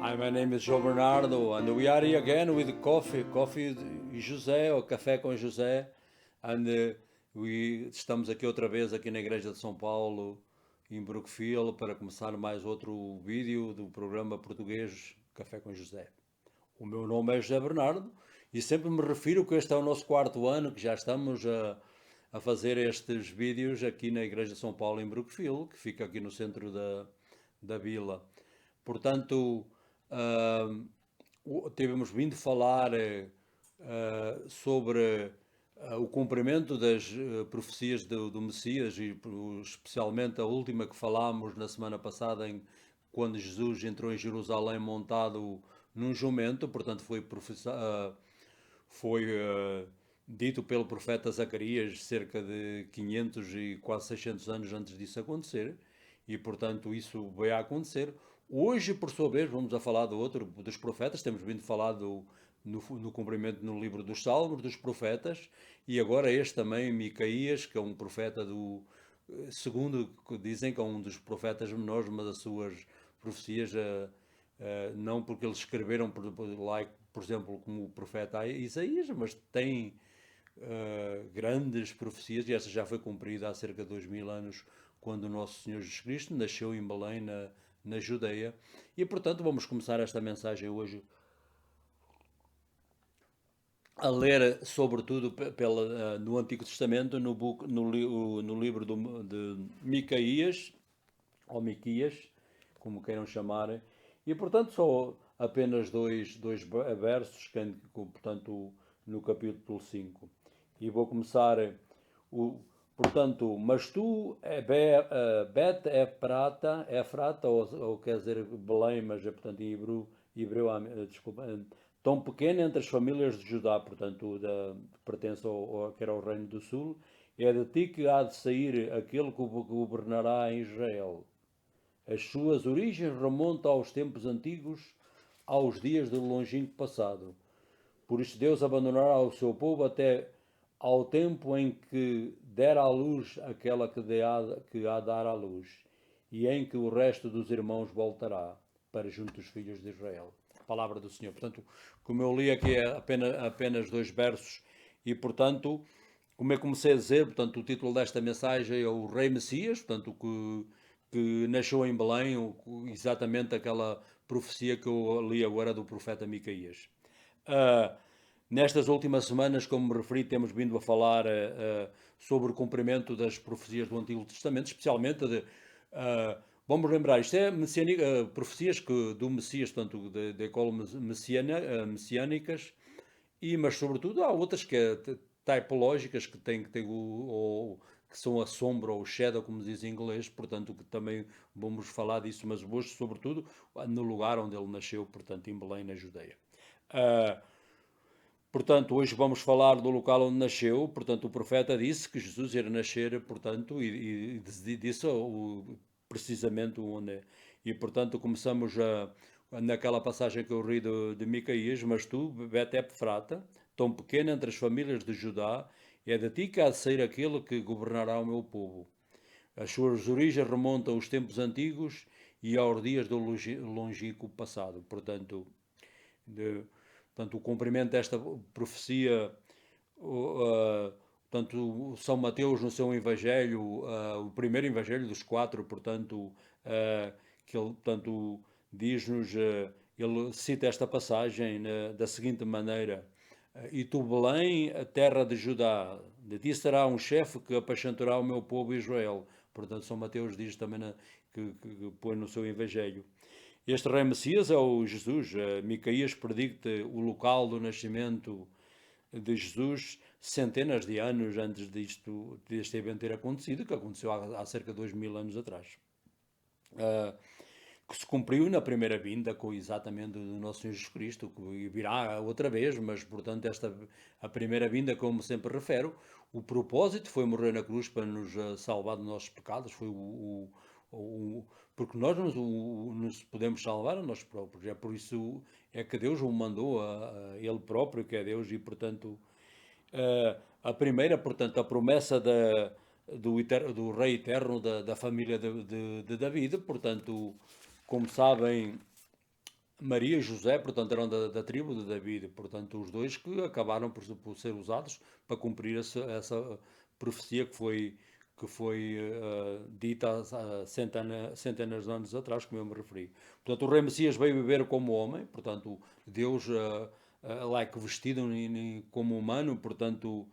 Hi, my name is João Bernardo, and we are here again with coffee José, ou café com José, and estamos aqui outra vez aqui na Igreja de São Paulo, em Brookfield, para começar mais outro vídeo do programa português Café com José. O meu nome é José Bernardo e sempre me refiro que este é o nosso quarto ano que já estamos a fazer estes vídeos aqui na Igreja de São Paulo em Brookfield, que fica aqui no centro da vila. Portanto, tivemos vindo falar sobre o cumprimento das profecias do Messias e especialmente a última que falámos na semana passada, quando Jesus entrou em Jerusalém montado num jumento, portanto foi dito pelo profeta Zacarias cerca de 500 e quase 600 anos antes disso acontecer, e portanto isso vai a acontecer. Hoje, por sua vez, vamos a falar do outro dos profetas. Temos vindo falar no cumprimento no livro dos Salmos, dos profetas, e agora este também, Micaías, que é um profeta segundo dizem que é um dos profetas menores, mas as suas profecias, não porque eles escreveram, por exemplo, como o profeta Isaías, mas tem grandes profecias, e essa já foi cumprida há cerca de 2000 anos, quando o nosso Senhor Jesus Cristo nasceu em Belém, na Judeia. E portanto vamos começar esta mensagem hoje a ler sobretudo no Antigo Testamento, no livro de Micaías, ou Miquias, como queiram chamar, e portanto só apenas dois versos, portanto no capítulo 5. E vou começar, portanto, mas tu, Bet Efrata, ou quer dizer Belém, mas é portanto em hebreu, desculpa, tão pequena entre as famílias de Judá, portanto pertence que era o Reino do Sul, é de ti que há de sair aquele que governará em Israel. As suas origens remontam aos tempos antigos, aos dias do longínquo passado. Por isso Deus abandonará o seu povo até ao tempo em que der à luz aquela que há de dar à luz, e em que o resto dos irmãos voltará para junto dos filhos de Israel. Palavra do Senhor. Portanto, como eu li aqui é apenas dois versos, e portanto, como eu comecei a dizer, portanto, o título desta mensagem é o Rei Messias, portanto, que nasceu em Belém, exatamente aquela profecia que eu li agora do profeta Micaías. Nestas últimas semanas, como me referi, temos vindo a falar sobre o cumprimento das profecias do Antigo Testamento, especialmente vamos lembrar, isto é profecias do Messias, tanto de école messiânicas, mas sobretudo há outras que typológicas que têm que são a sombra ou shadow, como diz em inglês, portanto que também vamos falar disso, mas hoje sobretudo no lugar onde ele nasceu, portanto em Belém, na Judeia. Portanto, hoje vamos falar do local onde nasceu. Portanto, o profeta disse que Jesus ia nascer, portanto, e disse precisamente onde é. E, portanto, começamos naquela passagem que eu ri de Micaías, mas tu, Bet-Efrata, tão pequena entre as famílias de Judá, é de ti que há de sair aquele que governará o meu povo. As suas origens remontam aos tempos antigos e aos dias do longínquo passado. Portanto, o cumprimento desta profecia, portanto, São Mateus no seu Evangelho, o primeiro Evangelho dos quatro, portanto, que ele, portanto, diz-nos, ele cita esta passagem da seguinte maneira: E tu, Belém, a terra de Judá, de ti será um chefe que apacentará o meu povo Israel. Portanto, São Mateus diz também que põe no seu Evangelho. Este rei Messias é o Jesus. Micaías predicta o local do nascimento de Jesus centenas de anos antes deste evento ter acontecido, que aconteceu há cerca de 2000 anos atrás. Que se cumpriu na primeira vinda, exatamente do nosso Senhor Jesus Cristo, que virá outra vez, mas portanto a primeira vinda, como sempre refero, o propósito foi morrer na cruz para nos salvar dos nossos pecados, foi porque nós nos podemos salvar a nós próprios, é por isso é que Deus o mandou a Ele próprio, que é Deus, e portanto a primeira, portanto, a promessa do Rei Eterno da família de David, portanto, como sabem, Maria e José, portanto, eram da tribo de David, portanto, os dois que acabaram por ser usados para cumprir essa profecia que foi dita há centenas de anos atrás, como eu me referi. Portanto, o rei Messias veio viver como homem, portanto, Deus like vestido como humano, portanto,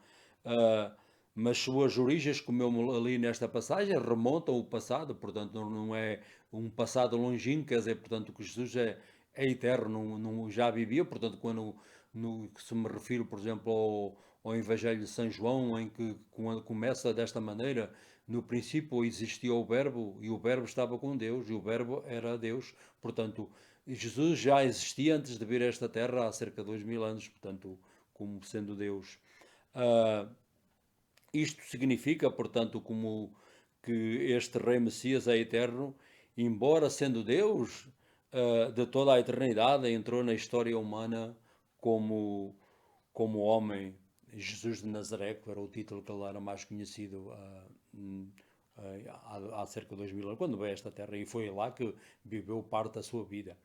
uh, mas suas origens, como eu li nesta passagem, remontam ao passado, portanto, não é um passado longínquo, quer dizer, portanto, que Jesus é eterno, não já vivia, portanto, quando se me refiro, por exemplo, ao Evangelho de São João, em que quando começa desta maneira, no princípio existia o Verbo, e o Verbo estava com Deus, e o Verbo era Deus, portanto, Jesus já existia antes de vir a esta terra há cerca de 2000 anos, portanto, como sendo Deus. Uh, Isto significa, portanto, como que este Rei Messias é eterno, embora sendo Deus de toda a eternidade, entrou na história humana como, como homem. Jesus de Nazaré, que era o título que ele era mais conhecido há cerca de 2000 anos, quando veio a esta terra, e foi lá que viveu parte da sua vida.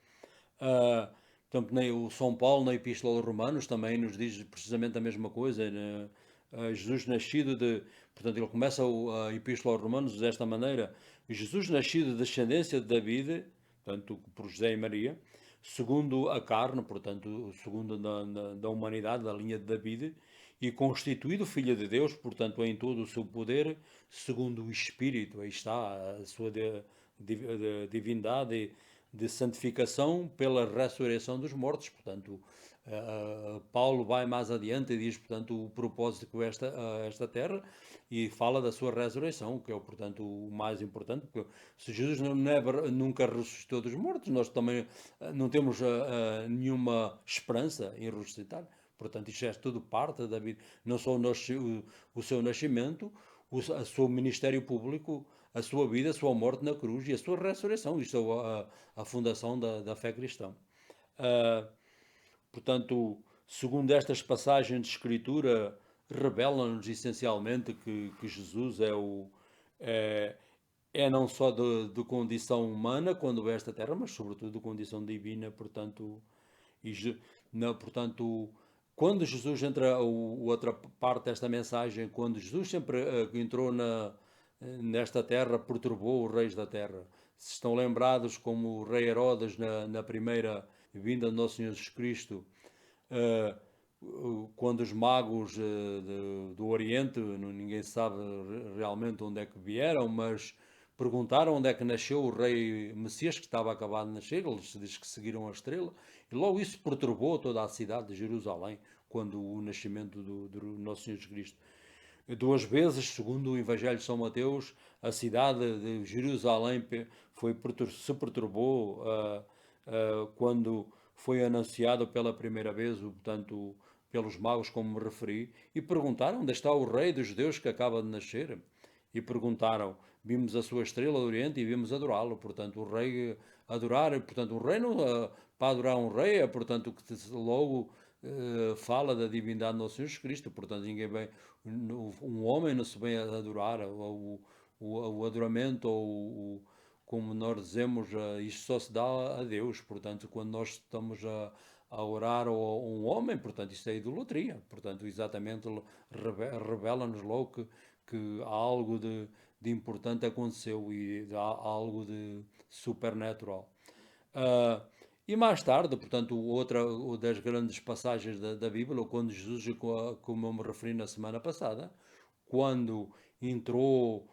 Uh, Portanto, nem o São Paulo, na Epístola aos Romanos, também nos diz precisamente a mesma coisa. Né? Jesus nascido de. Portanto, ele começa a Epístola aos Romanos desta maneira: Jesus nascido de descendência de David, portanto, por José e Maria, segundo a carne, portanto, segundo da humanidade, da linha de David, e constituído filho de Deus, portanto, em todo o seu poder, segundo o Espírito. Aí está a sua divindade de santificação pela ressurreição dos mortos. Portanto, Paulo vai mais adiante e diz, portanto, o propósito que esta terra e fala da sua ressurreição, que é, portanto, o mais importante, porque se Jesus nunca ressuscitou dos mortos, nós também não temos nenhuma esperança em ressuscitar. Portanto, isto é tudo parte da vida, não só o seu nascimento, o seu ministério público, a sua vida, a sua morte na cruz e a sua ressurreição. Isto é a fundação da fé cristã. Uh, Portanto, segundo estas passagens de Escritura, revelam-nos essencialmente que Jesus é, é não só de condição humana quando veio a esta terra, mas sobretudo de condição divina. Portanto, e, portanto, quando Jesus entra, outra parte desta mensagem, quando Jesus sempre entrou nesta terra, perturbou os reis da terra. Se estão lembrados como o rei Herodes na primeira vinda do nosso Senhor Jesus Cristo, quando os magos do Oriente, ninguém sabe realmente onde é que vieram, mas perguntaram onde é que nasceu o rei Messias, que estava acabado de nascer, eles diz que seguiram a estrela, e logo isso perturbou toda a cidade de Jerusalém, quando o nascimento do nosso Senhor Jesus Cristo. Duas vezes, segundo o Evangelho de São Mateus, a cidade de Jerusalém se perturbou quando foi anunciado pela primeira vez, portanto, pelos magos, como me referi, e perguntaram onde está o rei dos judeus que acaba de nascer. E perguntaram, vimos a sua estrela do Oriente e vimos adorá-lo. Portanto, o rei adorar, portanto, o reino para adorar um rei é, portanto, que logo fala da divindade do Nosso Senhor Jesus Cristo. Portanto, ninguém vem, um homem não se vem a adorar, o adoramento, ou como nós dizemos, isto só se dá a Deus. Portanto, quando nós estamos a orar a um homem, portanto, isso é idolatria. Portanto, exatamente revela-nos logo que algo de importante aconteceu e há algo de supernatural. E mais tarde, portanto, outra das grandes passagens da Bíblia, quando Jesus, como eu me referi na semana passada, quando entrou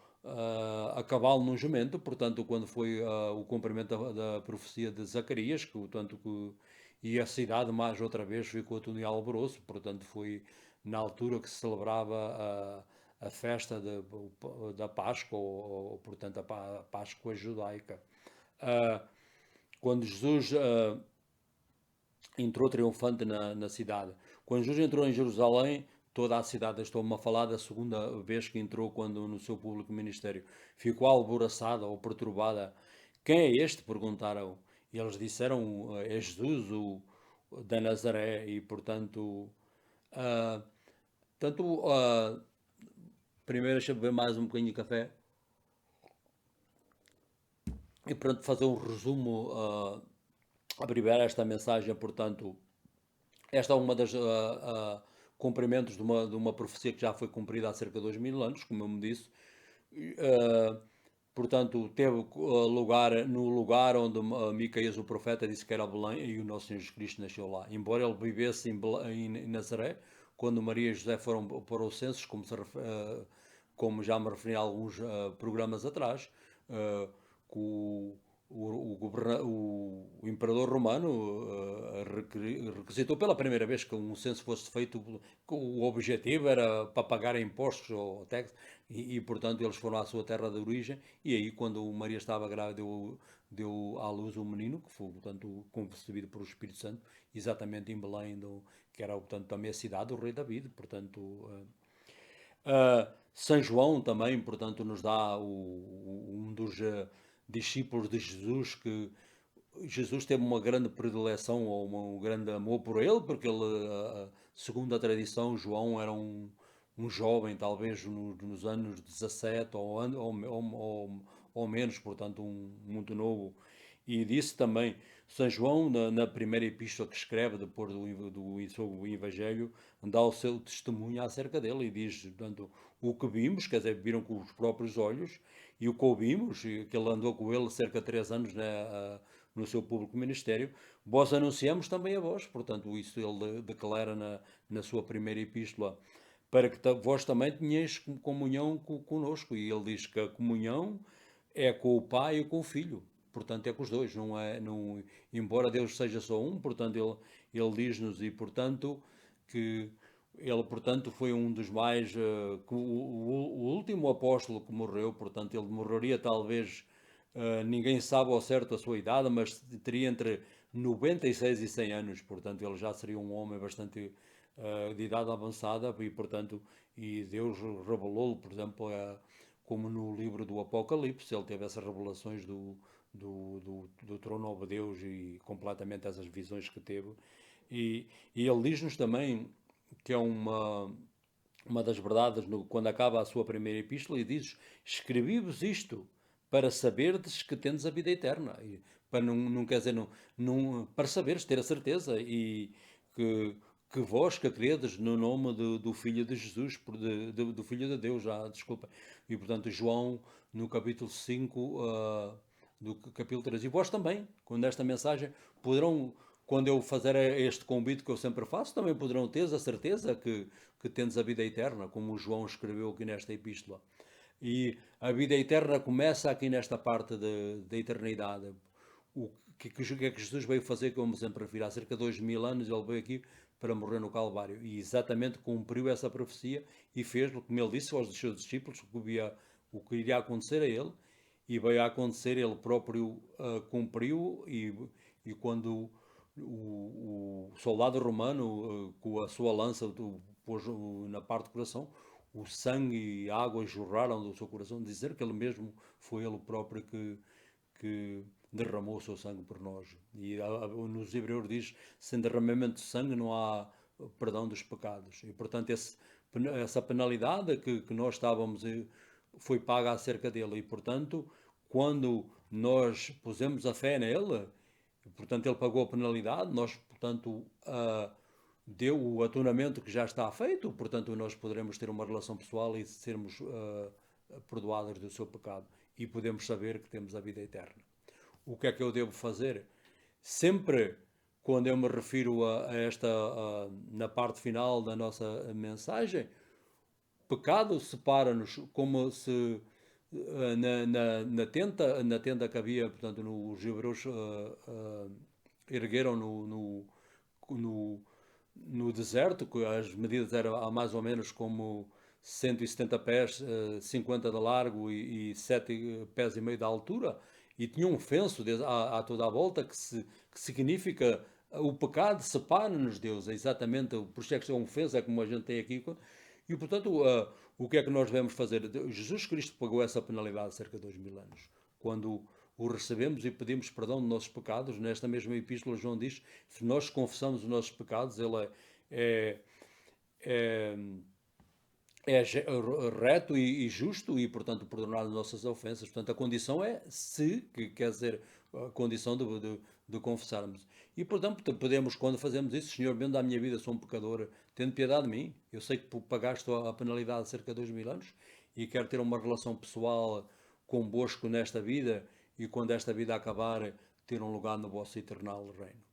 a cavalo num jumento, portanto, quando foi o cumprimento da profecia de Zacarias, que, portanto, e a cidade mais outra vez ficou tudo em alvoroço, portanto, foi na altura que se celebrava a festa da Páscoa, portanto, a Páscoa judaica. Quando Jesus entrou triunfante na cidade. Quando Jesus entrou em Jerusalém, toda a cidade, estou-me a falar da segunda vez que entrou, quando no seu público ministério, ficou alvoroçada ou perturbada. Quem é este? Perguntaram. E eles disseram, é Jesus, da Nazaré, e portanto, uh, primeiro deixa eu beber mais um bocadinho de café, e pronto, fazer um resumo abreviar esta mensagem, portanto, esta é uma das cumprimentos de uma profecia que já foi cumprida há cerca de 2000 anos, como eu me disse. Uh, Portanto, teve lugar no lugar onde Micaías, o profeta, disse que era Belém, e o nosso Senhor Jesus Cristo nasceu lá. Embora ele vivesse em Nazaré, quando Maria e José foram para o censo, como já me referi a alguns programas atrás, uh, que o imperador romano requisitou pela primeira vez que um censo fosse feito, que o objetivo era para pagar impostos ou taxas, portanto eles foram à sua terra de origem, e aí quando Maria estava grávida deu à luz um menino, que foi portanto concebido por o Espírito Santo, exatamente em Belém, que era portanto também a cidade do rei David, portanto... São João também, portanto, nos dá um dos discípulos de Jesus, que Jesus teve uma grande predileção ou um grande amor por ele, porque ele, segundo a tradição, João era um jovem, talvez nos anos 17 ou menos, portanto, muito novo. E disse também, São João, na primeira epístola que escreve, depois sobre o Evangelho, dá o seu testemunho acerca dele e diz, portanto, o que vimos, quer dizer, viram com os próprios olhos, e o que ouvimos, que ele andou com ele cerca de 3 anos, né, no seu público ministério, vós anunciamos também a vós. Portanto, isso ele declara na sua primeira epístola, para que vós também tenhais comunhão conosco. E ele diz que a comunhão é com o Pai e com o Filho. Portanto, é com os dois, não é, não, embora Deus seja só um, portanto, ele diz-nos, e portanto, que ele, portanto, foi um dos mais, o último apóstolo que morreu, portanto, ele morreria talvez, ninguém sabe ao certo a sua idade, mas teria entre 96 e 100 anos, portanto, ele já seria um homem bastante de idade avançada, e, portanto, e Deus revelou-lhe, por exemplo, como no livro do Apocalipse, ele teve essas revelações do trono de Deus e completamente essas visões que teve. E ele diz-nos também que é uma das verdades, quando acaba a sua primeira epístola, e diz: escrevi-vos isto para saberdes que tendes a vida eterna. E para não quer dizer, para saberes, ter a certeza, e que vós que credes no nome do Filho de Jesus, do Filho de Deus, já, desculpa. E portanto, João, no capítulo 5, do capítulo 3. E vós também, quando esta mensagem, poderão, quando eu fazer este convite que eu sempre faço, também poderão ter a certeza que tendes a vida eterna, como o João escreveu aqui nesta epístola. E a vida eterna começa aqui nesta parte da eternidade. O que é que Jesus veio fazer, como eu sempre refiro, há cerca de 2000 anos ele veio aqui para morrer no Calvário, e exatamente cumpriu essa profecia e fez, como ele disse aos seus discípulos, o que iria acontecer a ele, e veio a acontecer, ele próprio cumpriu, e quando o soldado romano, com a sua lança, pôs na parte do coração, o sangue e a água jorraram do seu coração, dizer que ele mesmo foi ele próprio que derramou o seu sangue por nós. E nos Hebreus diz: sem derramamento de sangue não há perdão dos pecados. E portanto, essa penalidade que nós estávamos, foi paga acerca dele. E portanto, quando nós pusemos a fé nele, portanto, ele pagou a penalidade, nós, portanto, deu o atonamento que já está feito, portanto, nós poderemos ter uma relação pessoal e sermos perdoados do seu pecado. E podemos saber que temos a vida eterna. O que é que eu devo fazer? Sempre quando eu me refiro a esta, na parte final da nossa mensagem, pecado separa-nos, como se na tenda que havia, portanto, os hebreus ergueram no, no deserto, que as medidas eram mais ou menos como 170 pés, 50 de largo e 7 pés e meio de altura, e tinha um fenso a toda a volta que significa o pecado separa-nos Deus, é exatamente, por isso é que é um fenso, é como a gente tem aqui. E portanto, o que é que nós devemos fazer? Jesus Cristo pagou essa penalidade há cerca de 2000 anos. Quando o recebemos e pedimos perdão dos nossos pecados, nesta mesma epístola João diz: se nós confessamos os nossos pecados, ele é, é, é reto e justo, e portanto perdonar as nossas ofensas. Portanto, a condição é se, que quer dizer, a condição de confessarmos. E, portanto, podemos, quando fazemos isso, Senhor, vendo a minha vida, sou um pecador, tendo piedade de mim. Eu sei que pagaste a penalidade de cerca de 2000 anos e quero ter uma relação pessoal convosco nesta vida e quando esta vida acabar, ter um lugar no vosso eternal reino.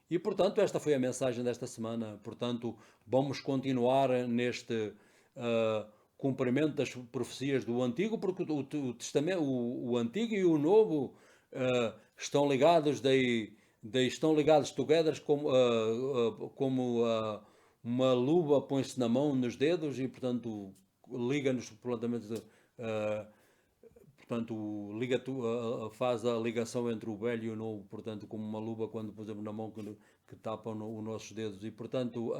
E, portanto, esta foi a mensagem desta semana. Portanto, vamos continuar neste cumprimento das profecias do Antigo, porque o Testamento, o Antigo e o Novo estão ligados, estão ligados together como uma luva põe-se na mão, nos dedos, e, portanto, liga-nos, portanto, faz a ligação entre o velho e o novo, portanto, como uma luva quando pusemos na mão que tapa os nossos dedos. E, portanto,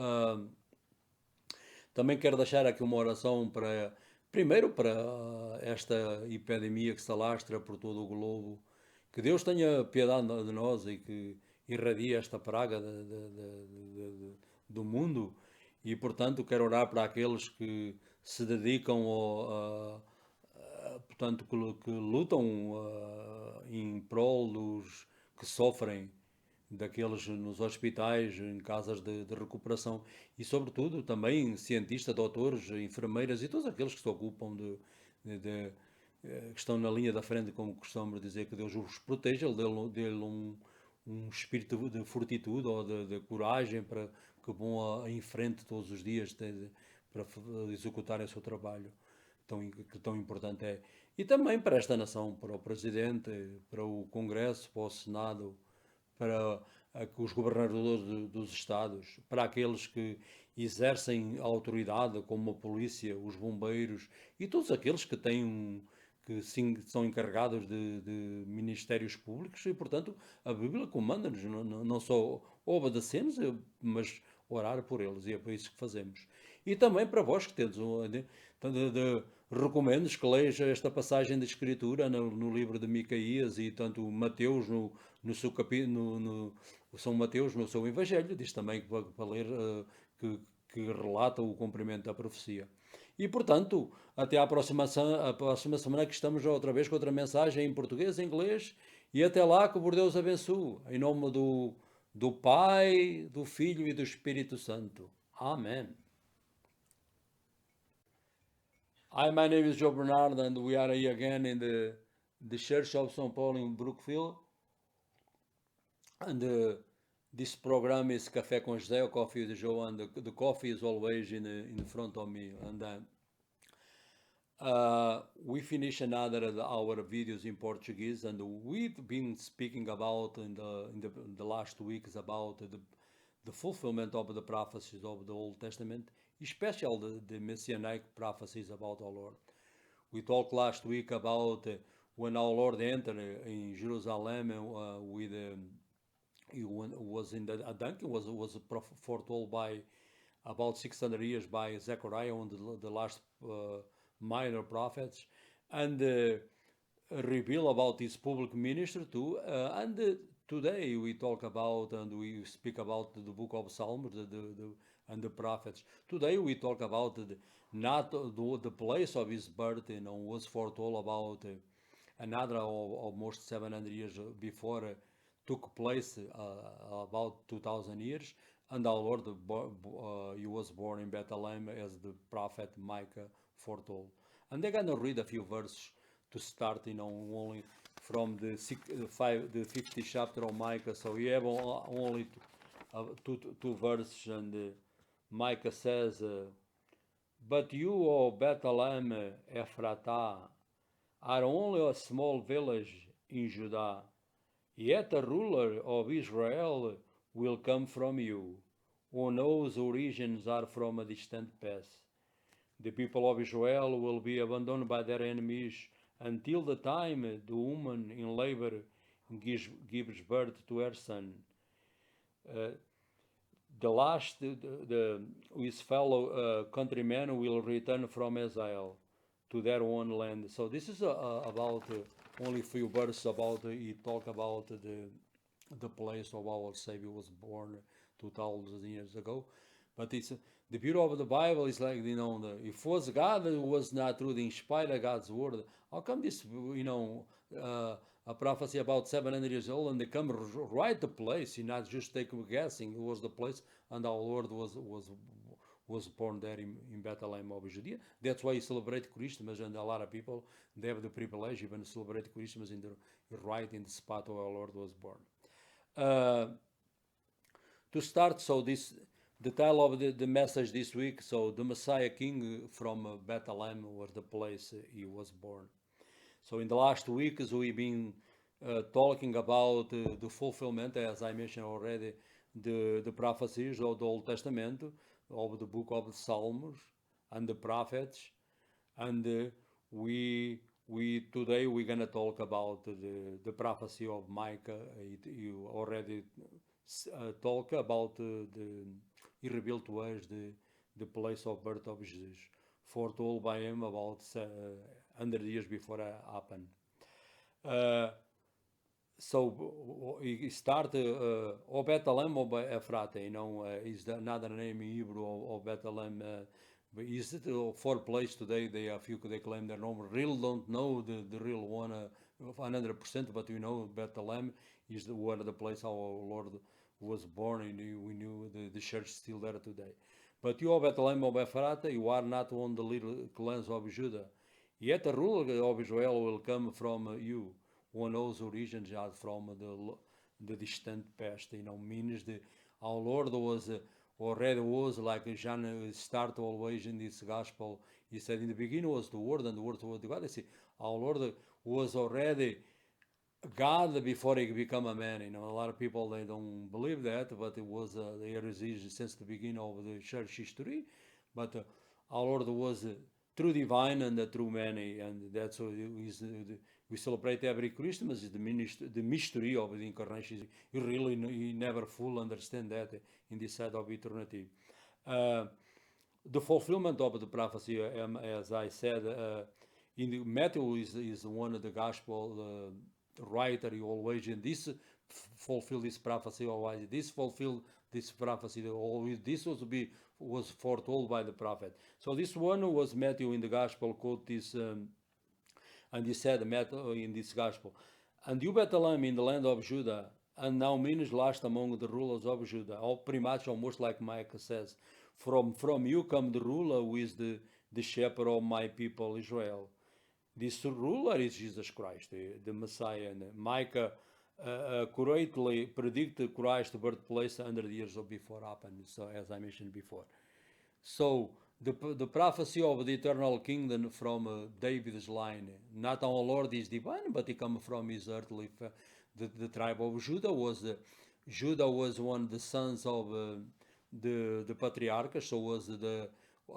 também quero deixar aqui uma oração primeiro para esta epidemia que se alastra por todo o globo. Que Deus tenha piedade de nós e que irradie esta praga do mundo. E, portanto, quero orar para aqueles que se dedicam portanto, que lutam em prol dos que sofrem, daqueles nos hospitais, em casas de recuperação e, sobretudo, também cientistas, doutores, enfermeiras e todos aqueles que se ocupam que estão na linha da frente, como costumamos dizer, que Deus os proteja, dê-lhe um espírito de fortitude ou de coragem para que vão em frente todos os dias para executarem o seu trabalho que tão importante é. E também para esta nação, para o Presidente, para o Congresso, para o Senado, para os governadores dos Estados, para aqueles que exercem a autoridade, como a polícia, os bombeiros e todos aqueles que têm que sim, são encarregados de ministérios públicos e, portanto, a Bíblia comanda-nos não só obedecemos, mas orar por eles, e é por isso que fazemos. E também para vós que tendes recomendo que leia esta passagem da Escritura no livro de Micaías e tanto Mateus no seu capítulo, São Mateus no seu Evangelho, diz também para ler que relata o cumprimento da profecia. E, portanto, até à próxima semana que estamos outra vez com outra mensagem em português, em inglês, e até lá que por Deus abençoe, em nome do Pai, do Filho e do Espírito Santo. Amém. Hi, my name is Joe Bernard, and we are here again in the Church of São Paulo in Brookfield. And this program is Café com José, or Coffee with Joe, and the coffee is always in front of me. And we finish another of our videos in Portuguese, and we've been speaking about in the last weeks about the fulfillment of the prophecies of the Old Testament, especially the messianic prophecies about our Lord. We talked last week about when our Lord entered in Jerusalem with he was in a donkey, was foretold by about 600 years by Zechariah, one of the last minor prophets, and reveal about his public ministry too. And today we talk about and we speak about the book of Psalms and the prophets. Today we talk about not the place of his birth, was foretold about another almost 700 years before took place about 2000 years, and our Lord he was born in Bethlehem as the prophet Micah foretold. And they're gonna read a few verses to start, only from the 50th chapter of Micah. So you have only two verses, and Micah says, "But you, O Bethlehem Ephratah, are only a small village in Judah. Yet a ruler of Israel will come from you, whose origins are from a distant past. The people of Israel will be abandoned by their enemies until the time the woman in labor gives birth to her son. The last, his fellow countrymen will return from exile to their own land." So this is about only a few verses about he talk about the place of our Savior was born 2,000 years ago. But it's the beauty of the Bible is like, if it was God who was not truly inspired God's word, how come this, a prophecy about 700 years old, and they come right to place, not just take guessing. It was the place, and our Lord was born there in Bethlehem of Judea. That's why you celebrate Christmas, and a lot of people, they have the privilege even to celebrate Christmas right in the spot where our Lord was born. To start, so the title of the message this week, so the Messiah King from Bethlehem was the place he was born. So in the last weeks we've been talking about the fulfillment, as I mentioned already, the prophecies of the Old Testament, of the book of the Psalms and the prophets, and we today we're gonna talk about the prophecy of Micah. You already talk about he revealed to us the place of birth of Jesus, foretold by him about 100 years before it happened. So he started, or Bethlehem or Ephrata, is another name in Hebrew of Bethlehem. But is it for place today? They claim their name. Real don't know the real one 100%, but we know Bethlehem is one of the place our Lord was born, and we knew the church is still there today. But you, Bethlehem of Ephrata, you are not one of the little clans of Judah. Yet the ruler of Israel will come from you. One knows origins are from the distant past. Means our Lord was already was, like John start always in this gospel. He said, in the beginning was the Word, and the Word was God. I see, our Lord was already God before he became a man. A lot of people, they don't believe that, but it was the heresy since the beginning of the church history. But our Lord was true divine and true man, and that's what we celebrate every Christmas. Is the mystery of the incarnation. You never fully understand that in this side of eternity. The fulfillment of the prophecy, as I said, in Matthew is one of the gospel writer. He always in this fulfill this prophecy, always this fulfill this prophecy. Always this was foretold by the prophet. So this one was Matthew in the gospel quote this, and he said Matthew in this gospel, and you Bethlehem in the land of Judah, and now means last among the rulers of Judah. Pretty much almost like Micah says, from you come the ruler who is the shepherd of my people Israel. This ruler is Jesus Christ, the Messiah. And Micah correctly predicted Christ's birthplace 100 years before happened, so as I mentioned before. So the prophecy of the eternal kingdom from David's line, not our Lord is divine, but he comes from his earthly, the tribe of Judah was one of the sons of the patriarch, so was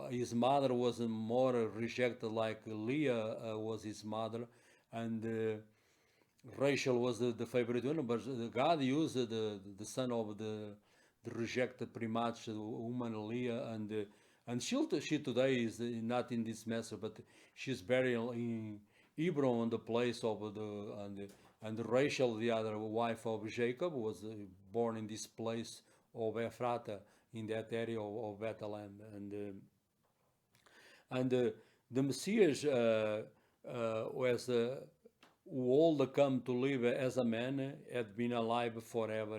his mother was more rejected, like Leah was his mother, and Rachel was the favorite one, but God used the son of the rejected pretty much woman Leah, and she today is not in this mess, but she's buried in Hebron, the place of and Rachel, the other wife of Jacob, was born in this place of Ephrata, in that area of Bethlehem, and the Messiah was who all come to live as a man had been alive forever.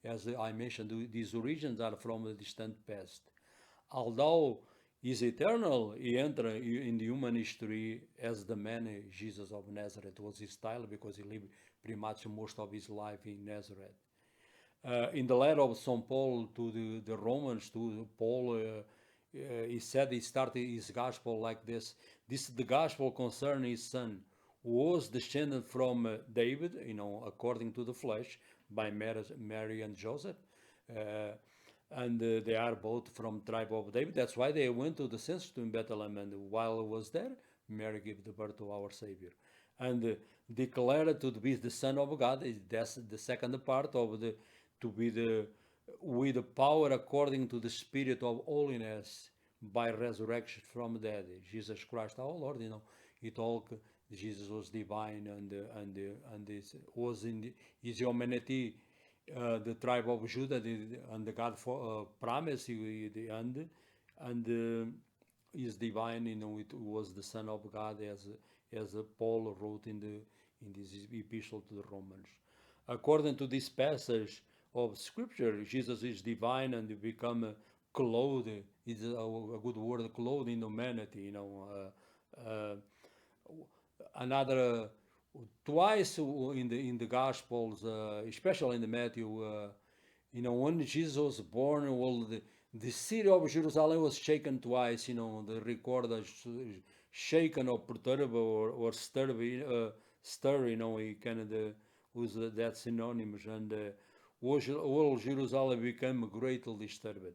As I mentioned, these origins are from the distant past. Although he's eternal, he entered in the human history as the man Jesus of Nazareth. Was his style because he lived pretty much most of his life in Nazareth. In the letter of St. Paul to the Romans, to Paul, he said he started his gospel like this. This is the gospel concerning his son, who was descended from David, according to the flesh, by Mary and Joseph. And they are both from tribe of David. That's why they went to the census in Bethlehem, and while it was there, Mary gave the birth to our Savior. And declared to be the Son of God. That's the second part of to be with the power according to the Spirit of holiness by resurrection from the dead. Jesus Christ our Lord, he told Jesus was divine and was in his humanity, the tribe of Judah, and the God promised the end, and is divine. It was the Son of God, as Paul wrote in in this epistle to the Romans. According to this passage of Scripture, Jesus is divine and become clothed. Is a good word, clothed in humanity. Another twice in the Gospels, especially in the Matthew. When Jesus was born, well, the city of Jerusalem was shaken twice. The record is shaken or perturbed or stirred. He kind of use that synonymous, and all Jerusalem became greatly disturbed.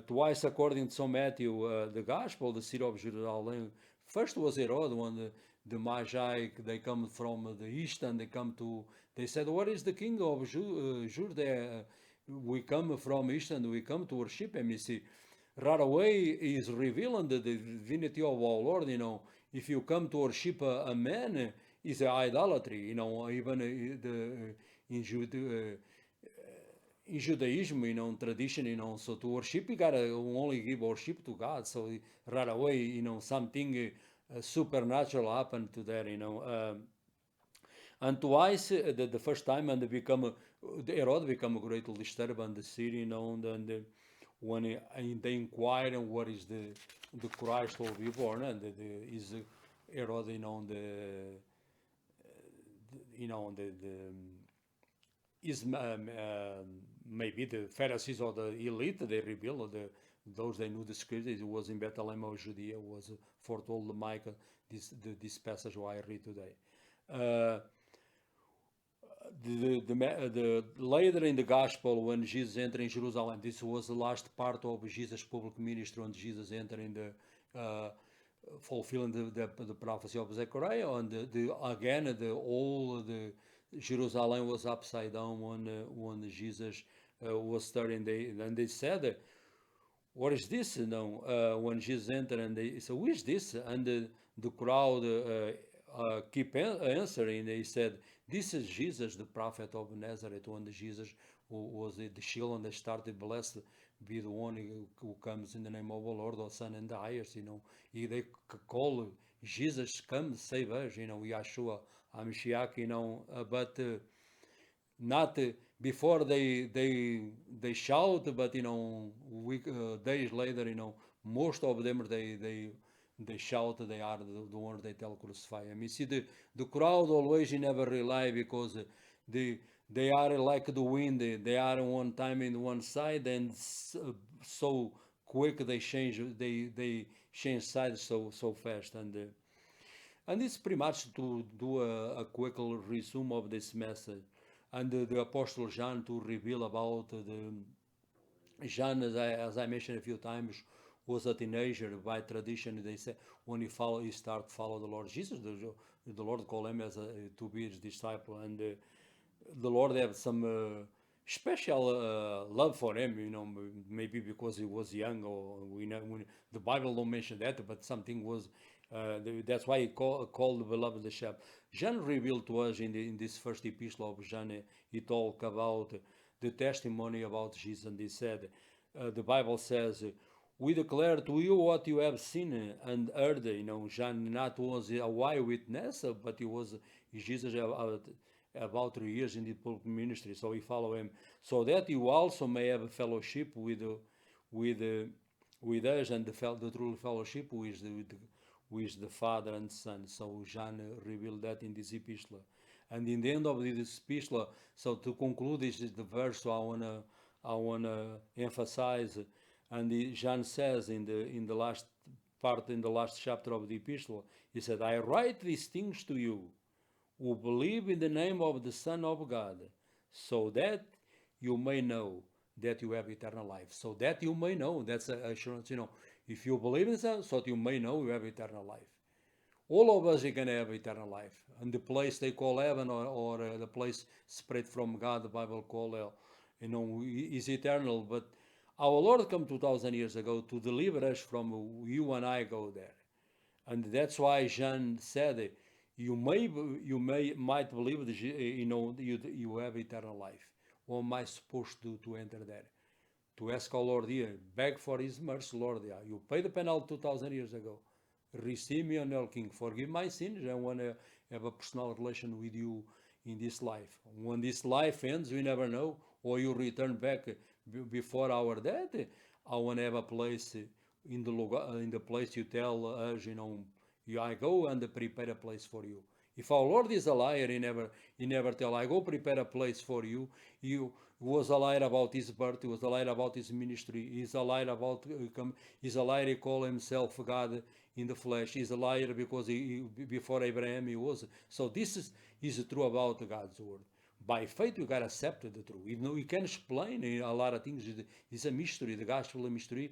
Twice, according to Matthew, the Gospel, the city of Jerusalem, first was Herod when the Magi, they come from the east and they said, "What is the king of Judah? We come from east and we come to worship him." You see, right away is revealing the divinity of our Lord. If you come to worship a man, is idolatry. Even in Judaism, tradition, so to worship, you gotta only give worship to God. So right away, something supernatural happened to that, and twice, the first time, and Herod become greatly disturbed in the city, and when they inquire what is the Christ will be born, and is Herod, is maybe the Pharisees or the elite, they reveal those they knew the scriptures. It was in Bethlehem of Judea, was foretold Micah, this passage I read today. The later in the gospel, when Jesus entered in Jerusalem, this was the last part of Jesus' public ministry, when Jesus entered in the fulfilling the prophecy of Zechariah, and again all the Jerusalem was upside down when Jesus was starting. And they said, "What is this?" When Jesus entered, and they said, "Who is this?" And the crowd keep answering. They said, "This is Jesus, the prophet of Nazareth." When Jesus was the shield, and they started, "Blessed be the one who comes in the name of the Lord, the Son in the highest." They call Jesus, "Come save us," Yeshua, Mashiach, but not before they shout, but days later, most of them they shout, they are the ones they tell crucify him. You see, the crowd always never rely, because they are like the wind. They are one time in one side, and so quick they change sides so fast, and it's pretty much to do a quick resume of this message. And the Apostle John, to reveal about John, as I mentioned a few times, was a teenager by tradition. They say when he start follow the Lord Jesus, the Lord called him to be his disciple, and the Lord had some special love for him. Maybe because he was young, or the Bible don't mention that, but something was. That's why he called the beloved the shepherd. John revealed to us in this first epistle of John, he talked about the testimony about Jesus, and he said, the Bible says, "We declare to you what you have seen and heard." John not was a eyewitness, but he was Jesus about 3 years in the public ministry, so he followed him, so that you also may have a fellowship with us, and the true fellowship with the Father and Son. So John revealed that in this epistle. And in the end of this epistle, so to conclude, this is the verse I wanna emphasize. And John says in the last part, in the last chapter of the epistle, he said, "I write these things to you who believe in the name of the Son of God, so that you may know that you have eternal life." So that you may know, that's assurance, if you believe in Son, so that you may know you have eternal life. All of us are going to have eternal life. And the place they call heaven, or the place spread from God, the Bible call is eternal. But our Lord came 2,000 years ago to deliver us from you and I go there. And that's why John said, you might believe that you have eternal life. What am I supposed to enter there? To ask our Lord here, beg for His mercy, Lord. You paid the penalty 2,000 years ago. receive me, and El King, forgive my sins. I want to have a personal relation with you in this life. When this life ends, we never know, or you return back before our death. I want to have a place in the place you tell us, I go and prepare a place for you. If our Lord is a liar, he never tell, I go prepare a place for you. He was a liar about his birth, he was a liar about his ministry, he's a liar about, he's a liar, he called himself God in the flesh, he's a liar because before Abraham he was. So this is true about God's word. By faith, we got to accept the truth. We can explain a lot of things. It's a mystery. The gospel is a mystery.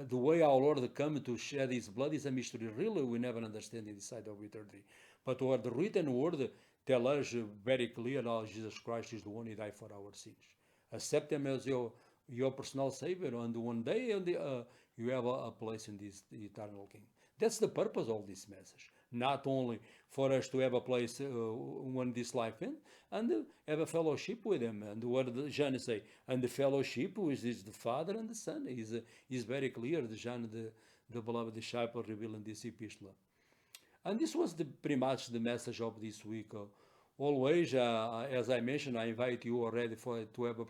The way our Lord came to shed His blood is a mystery. Really, we never understand this side of eternity. But what the written word tell us very clear, that Jesus Christ is the one who died for our sins. Accept Him as your personal Savior, and one day you have a place in this eternal King. That's the purpose of this message. Not only for us to have a place when this life ends, and have a fellowship with Him. And what John say, and the fellowship is the Father and the Son. Is very clear. John, the beloved disciple, revealing this epistle. And this was pretty much the message of this week. Always, as I mentioned, I invite you already to have a.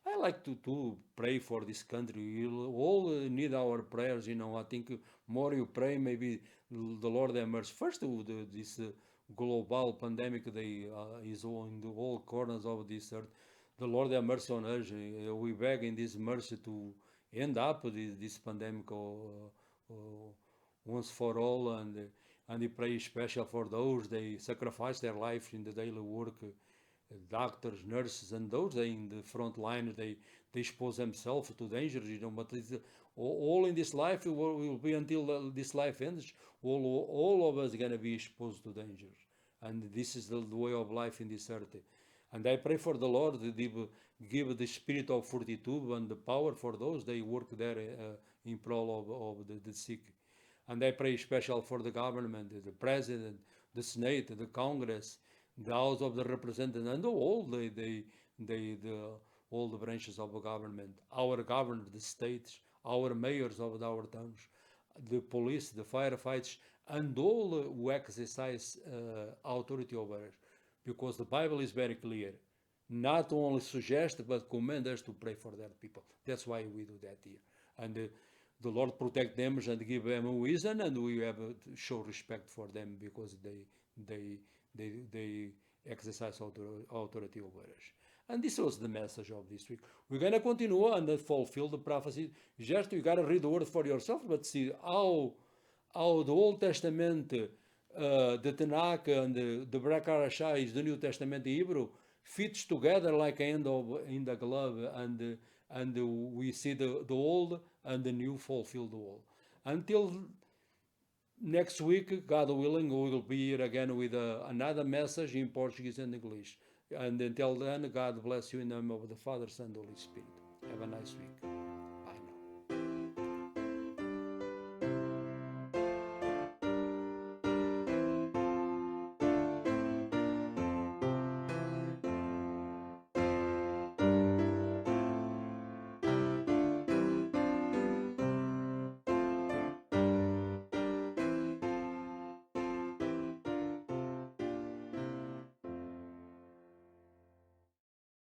I like to pray for this country. You all need our prayers. I think more you pray, maybe the Lord have mercy. First, this global pandemic is in the all corners of this earth. The Lord have mercy on us. We beg in this mercy to end up this pandemic once for all, and we pray special for those they sacrifice their life in the daily work, doctors, nurses, and those in the front line, they expose themselves to dangers, but it's, all in this life will be until this life ends. All of us are going to be exposed to dangers, and this is the way of life in this earth. And I pray for the Lord to give the spirit of fortitude and the power for those they work there in prol of the sick. And I pray special for the government, the president, the Senate, the Congress, the House of the Representatives, and all all the branches of the government, our governors, the states, our mayors of our towns, the police, the firefighters, and all who exercise authority over us. Because the Bible is very clear. Not only suggest, but command us to pray for that people. That's why we do that here. And the Lord protect them and give them wisdom, and we have to show respect for them because they exercise authority over us. And this was the message of this week. We're going to continue and fulfill the prophecy. Just you got to read the word for yourself, but see how the Old Testament, the Tanakh and the Brit Hadashah is the New Testament Hebrew, fits together like hand in the glove, and we see the old and the new fulfill the old. Until next week, God willing, we will be here again with another message in Portuguese and English. And until then, God bless you in the name of the Father, Son, and Holy Spirit. Have a nice week.